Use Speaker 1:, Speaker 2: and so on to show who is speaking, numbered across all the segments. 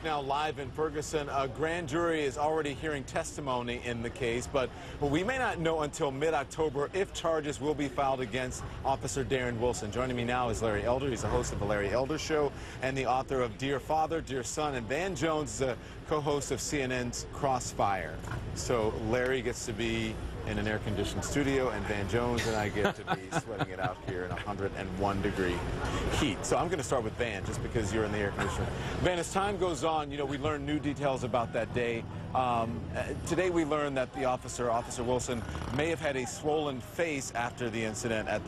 Speaker 1: now live in Ferguson. A grand jury is already hearing testimony in the case, but we may not know until mid-October if charges will be filed against Officer Darren Wilson. Joining me now is Larry Elder. He's the host of The Larry Elder Show and the author of Dear Father, Dear Son, and Van Jones is a co-host of CNN's Crossfire. So Larry gets to be in an air-conditioned studio, and Van Jones and I get to be sweating it out here in 101-degree heat. So I'm going to start with Van, just because you're in the air conditioner. Van, as time goes on, you know, we learn new details about that day. Today we learned that the Officer Wilson, may have had a swollen face after the incident at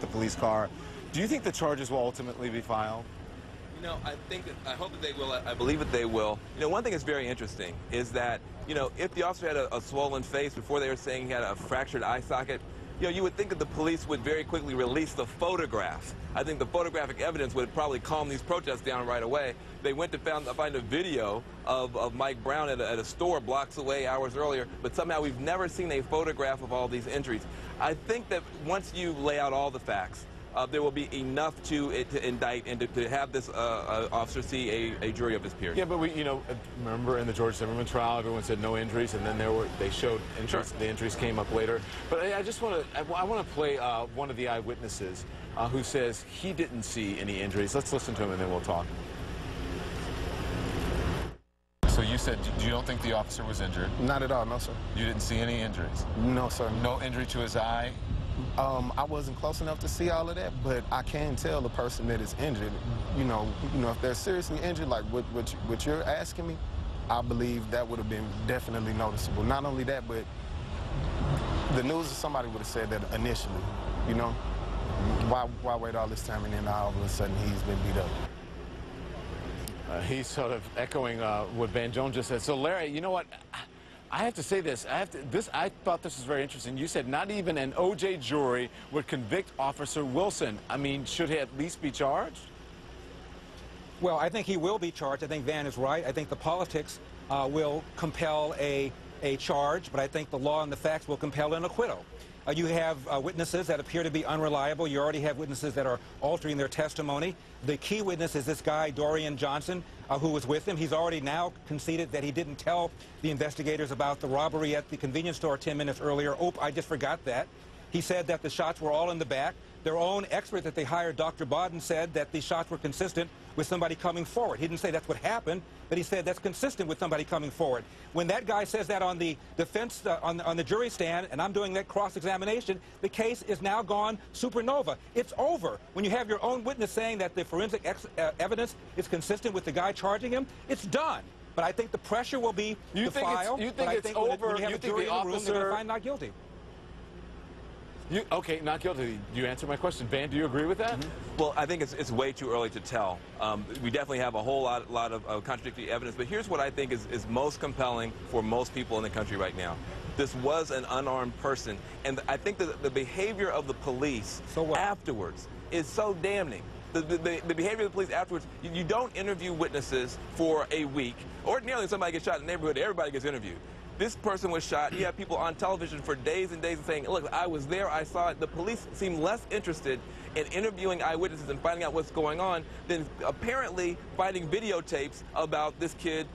Speaker 1: the police car. Do you think the charges will ultimately be filed?
Speaker 2: You know, I hope that they will. I believe that they will. You know, one thing that's very interesting is that, you know, if the officer had a swollen face before they were saying he had a fractured eye socket, you know, you would think that the police would very quickly release the photograph. I think the photographic evidence would probably calm these protests down right away. They went to find a video of Mike Brown at a store blocks away hours earlier, but somehow we've never seen a photograph of all these injuries. I think that once you lay out all the facts, there will be enough to indict and to have this officer see a jury of his peers. Yeah, but you know, remember in the George Zimmerman trial, everyone said no injuries, and then they showed injuries. Sure. The injuries came up later. But I want to play one of the eyewitnesses who says he didn't see any injuries. Let's listen to him, and then we'll talk.
Speaker 3: So you said you don't think the officer was injured?
Speaker 4: Not at all, no, sir.
Speaker 3: You didn't see any injuries?
Speaker 4: No, sir.
Speaker 3: No injury to his eye?
Speaker 4: I wasn't close enough to see all of that, but I can tell the person that is injured. You know, if they're seriously injured, like what you're asking me, I believe that would have been definitely noticeable. Not only that, but the news, somebody would have said that initially. You know, why wait all this time and then all of a sudden he's been beat up?
Speaker 1: He's sort of echoing what Van Jones just said. So Larry, you know what? I have to say this. I thought this was very interesting. You said not even an O.J. jury would convict Officer Wilson. I mean, should he at least be charged?
Speaker 5: Well, I think he will be charged. I think Van is right. I think the politics will compel a charge, but I think the law and the facts will compel an acquittal. You have witnesses that appear to be unreliable. You already have witnesses that are altering their testimony. The key witness is this guy, Darren Johnson, who was with him. He's already now conceded that he didn't tell the investigators about the robbery at the convenience store 10 minutes earlier. Oh, I just forgot that. He said that the shots were all in the back. Their own expert that they hired, Dr. Bodden, said that the shots were consistent with somebody coming forward. He didn't say that's what happened, but he said that's consistent with somebody coming forward. When that guy says that on the defense, on the jury stand, and I'm doing that cross-examination, the case is now gone supernova. It's over. When you have your own witness saying that the forensic evidence is consistent with the guy charging him, it's done. But I think the pressure will be the file.
Speaker 1: You think it's over?
Speaker 5: When you have a jury in the room, they're going to find not guilty.
Speaker 1: Okay, not guilty. You answer my question. Van, do you agree with that?
Speaker 2: Mm-hmm. Well, I think it's way too early to tell. We definitely have a whole lot of contradictory evidence, but here's what I think is most compelling for most people in the country right now. This was an unarmed person, and I think that the behavior of the police afterwards is so damning. The behavior of the police afterwards, you don't interview witnesses for a week. Ordinarily, when somebody gets shot in the neighborhood, everybody gets interviewed. This person was shot. You have people on television for days and days saying, look, I was there, I saw it. The police seem less interested in interviewing eyewitnesses and finding out what's going on than apparently finding videotapes about this kid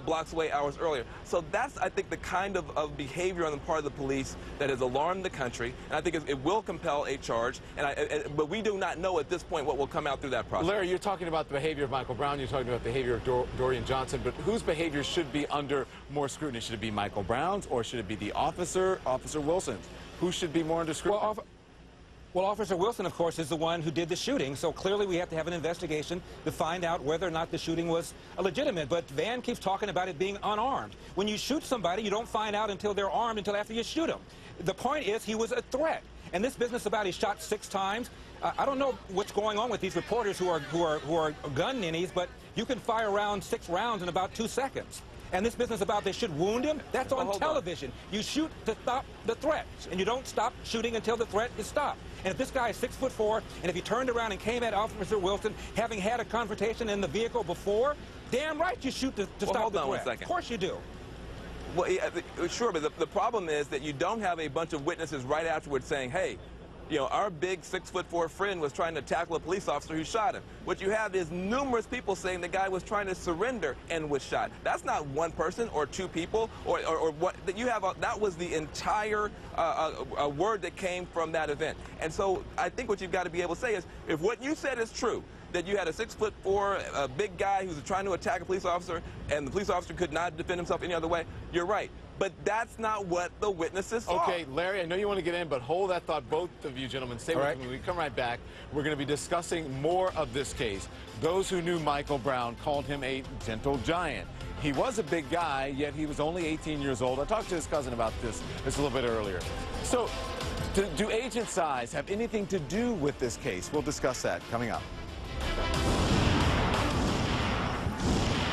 Speaker 2: blocks away hours earlier. So that's, I think, the kind of behavior on the part of the police that has alarmed the country, and I think it will compel a charge, but we do not know at this point what will come out through that process.
Speaker 1: Larry, you're talking about the behavior of Michael Brown, you're talking about the behavior of Darren Johnson, but whose behavior should be under more scrutiny? Should it be Michael Brown's, or should it be the Officer Wilson's? Who should be more under scrutiny?
Speaker 5: Well, Officer Wilson, of course, is the one who did the shooting, so clearly we have to have an investigation to find out whether or not the shooting was legitimate. But Van keeps talking about it being unarmed. When you shoot somebody, you don't find out until they're armed until after you shoot them. The point is he was a threat. And this business about he shot 6 times, I don't know what's going on with these reporters who are gun ninnies, but you can fire around 6 rounds in about 2 seconds. And this business about they should wound him, that's on television. You shoot to stop the threat, and you don't stop shooting until the threat is stopped. And if this guy is 6'4", and if he turned around and came at Officer Wilson, having had a confrontation in the vehicle before, damn right you shoot to stop the threat.
Speaker 2: Hold on 1 second.
Speaker 5: Of course you do.
Speaker 2: Well, yeah, sure, but the problem is that you don't have a bunch of witnesses right afterwards saying, hey, You know, our big 6'4" friend was trying to tackle a police officer who shot him. What you have is numerous people saying the guy was trying to surrender and was shot. That's not one person or two people or what that you have. That was the entire word that came from that event. And so I think what you've got to be able to say is, if what you said is true, that you had a 6'4" big guy who was trying to attack a police officer and the police officer could not defend himself any other way, you're right. But that's not what the witnesses saw.
Speaker 1: Okay, Larry, I know you want to get in, but hold that thought, both of you gentlemen. Stay with me. When we come right back, we're going to be discussing more of this case. Those who knew Michael Brown called him a gentle giant. He was a big guy, yet he was only 18 years old. I talked to his cousin about this a little bit earlier. So, do age and size have anything to do with this case? We'll discuss that coming up.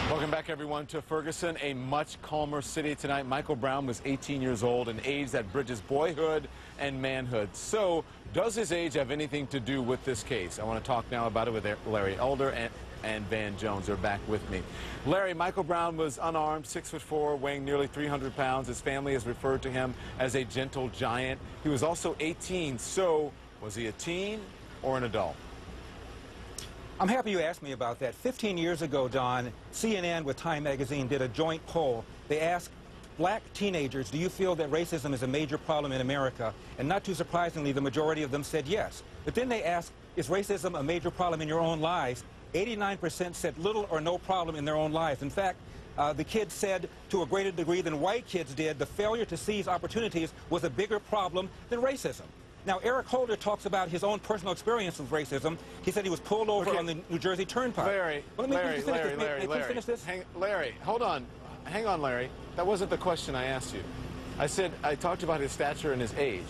Speaker 1: Welcome back, everyone, to Ferguson, a much calmer city tonight. Michael Brown was 18 years old, an age that bridges boyhood and manhood. So, does his age have anything to do with this case? I want to talk now about it with Larry Elder and Van Jones. They're back with me. Larry, Michael Brown was unarmed, 6'4", weighing nearly 300 pounds. His family has referred to him as a gentle giant. He was also 18. So, was he a teen or an adult?
Speaker 5: I'm happy you asked me about that. 15 years ago, Don, CNN with Time magazine did a joint poll. They asked black teenagers, do you feel that racism is a major problem in America? And not too surprisingly, the majority of them said yes. But then they asked, is racism a major problem in your own lives? 89% said little or no problem in their own lives. In fact, the kids said, to a greater degree than white kids did, the failure to seize opportunities was a bigger problem than racism. Now, Eric Holder talks about his own personal experience with racism. He said he was pulled over on the New Jersey Turnpike.
Speaker 1: Larry, Larry, hold on. Hang on, Larry. That wasn't the question I asked you. I talked about his stature and his age.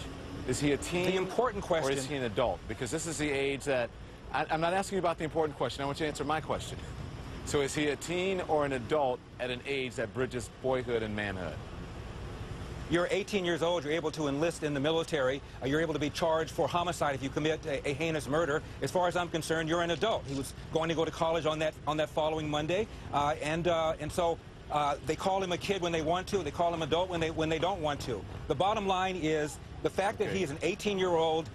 Speaker 1: Is he a teen?
Speaker 5: The important question.
Speaker 1: Or is he an adult? Because this is the age that... I'm not asking you about the important question. I want you to answer my question. So is he a teen or an adult at an age that bridges boyhood and manhood?
Speaker 5: You're 18 years old, you're able to enlist in the military, you're able to be charged for homicide if you commit a heinous murder. As far as I'm concerned, you're an adult. He was going to go to college on that following Monday, and so they call him a kid when they want to, they call him adult when they don't want to. The bottom line is the fact that he is an 18-year-old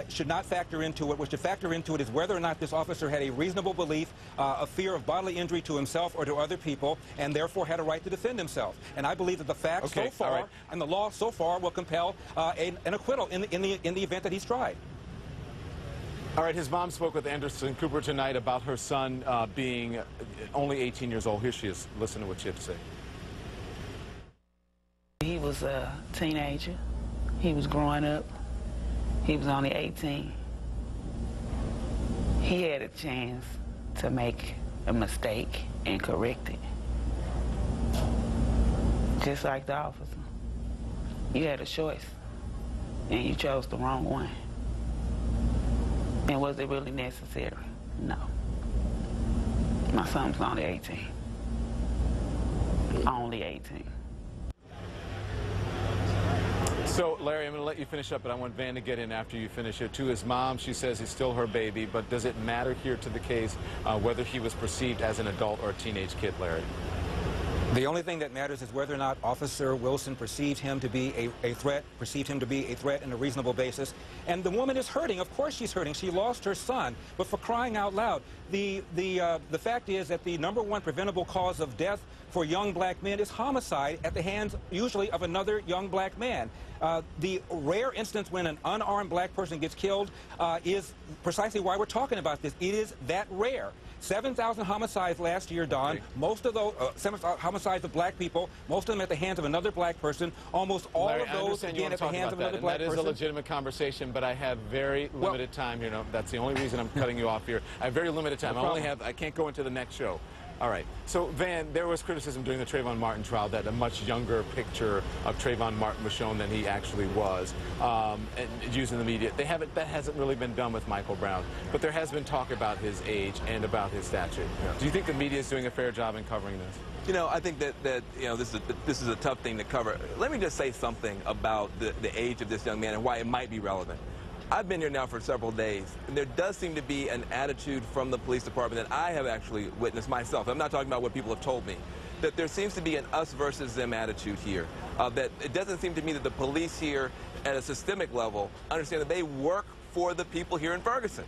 Speaker 5: should not factor into it. What should factor into it is whether or not this officer had a reasonable belief, a fear of bodily injury to himself or to other people, and therefore had a right to defend himself. And I believe that the facts so far and the law so far will compel an acquittal in the event that he's tried.
Speaker 1: All right, his mom spoke with Anderson Cooper tonight about her son being only 18 years old. Here she is. Listen to what she had to say.
Speaker 6: He was a teenager. He was growing up. He was only 18. He had a chance to make a mistake and correct it. Just like the officer. You had a choice, and you chose the wrong one. And was it really necessary? No. My son was only 18. Only 18.
Speaker 1: So, Larry, I'm going to let you finish up, but I want Van to get in after you finish it. To his mom, she says he's still her baby, but does it matter here to the case whether he was perceived as an adult or a teenage kid, Larry?
Speaker 5: The only thing that matters is whether or not Officer Wilson perceived him to be a threat, perceived him to be a threat on a reasonable basis. And the woman is hurting. Of course she's hurting. She lost her son. But for crying out loud, the fact is that the #1 preventable cause of death for young black men is homicide at the hands, usually, of another young black man. The rare instance when an unarmed black person gets killed is precisely why we're talking about this. It is that rare. 7,000 homicides last year, Don. Most of those 7,000 homicides of black people, most of them at the hands of another black person. Almost all
Speaker 1: Larry,
Speaker 5: of those again at the hands of another black person.
Speaker 1: That is a legitimate conversation, but I have very limited time here. No, that's the only reason I'm cutting you off here. I have very limited time. I can't go into the next show. All right. So, Van, there was criticism during the Trayvon Martin trial that a much younger picture of Trayvon Martin was shown than he actually was, and used in the media. That hasn't really been done with Michael Brown, but there has been talk about his age and about his stature. Yeah. Do you think the media is doing a fair job in covering this?
Speaker 2: You know, I think that you know, this is a tough thing to cover. Let me just say something about the age of this young man and why it might be relevant. I've been here now for several days, and there does seem to be an attitude from the police department that I have actually witnessed myself. I'm not talking about what people have told me. that there seems to be an us versus them attitude here. That it doesn't seem to me that the police here at a systemic level understand that they work for the people here in Ferguson.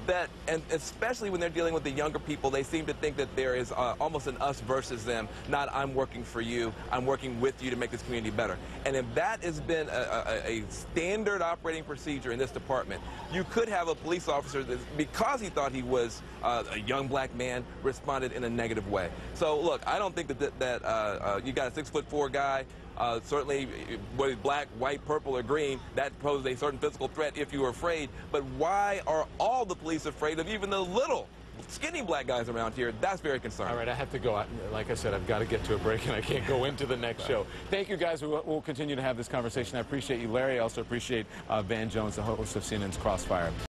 Speaker 2: That, and especially when they're dealing with the younger people, they seem to think that there is almost an us versus them, not I'm working for you, I'm working with you to make this community better. And if that has been a standard operating procedure in this department, you could have a police officer that, because he thought he was a young black man, responded in a negative way. So look, I don't think that you got a 6'4" guy. Certainly, whether he's black, white, purple, or green, that poses a certain physical threat if you are afraid. But why are all the police afraid of even the little skinny black guys around here? That's very concerning.
Speaker 1: All right, I have to go. Like I said, I've got to get to a break, and I can't go into the next show. Thank you, guys. We'll continue to have this conversation. I appreciate you, Larry. I also appreciate Van Jones, the host of CNN's Crossfire.